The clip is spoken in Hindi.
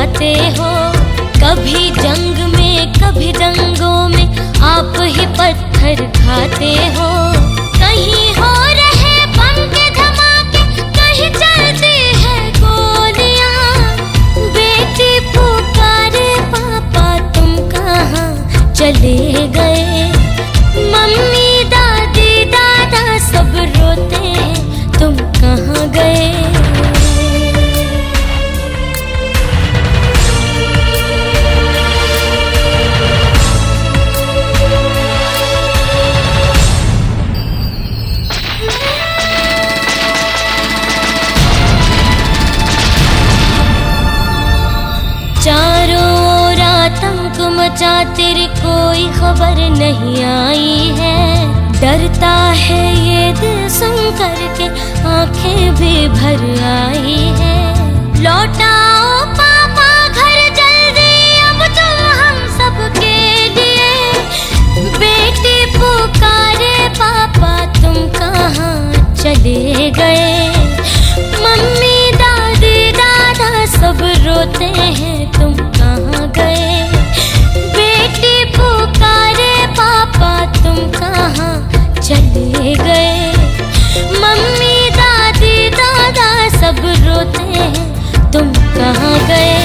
जाते हो। कभी जंग में कभी दंगों में आप ही पत्थर खाते हो। कहीं हो रहे बम के धमाके, कहीं चलती है गोलियां। बेटी पुकारे पापा तुम कहाँ चले गए। मम्मी दादी दादा सब रोते हैं तुम कहाँ गए। चारों ओर आतंक मचा तेरी कोई खबर नहीं आई है। डरता है ये दिल सुन करके आंखें भी भर आई है। लौटाओ पापा घर जल्दी अब तो हम सबके लिए। बेटी पुकारे पापा तुम कहाँ चले गए। मम्मी दादी दादा सब रोते हैं तुम कहाँ गए। बेटी पुकारे पापा तुम कहाँ चले गए। मम्मी दादी दादा सब रोते हैं तुम कहाँ गए।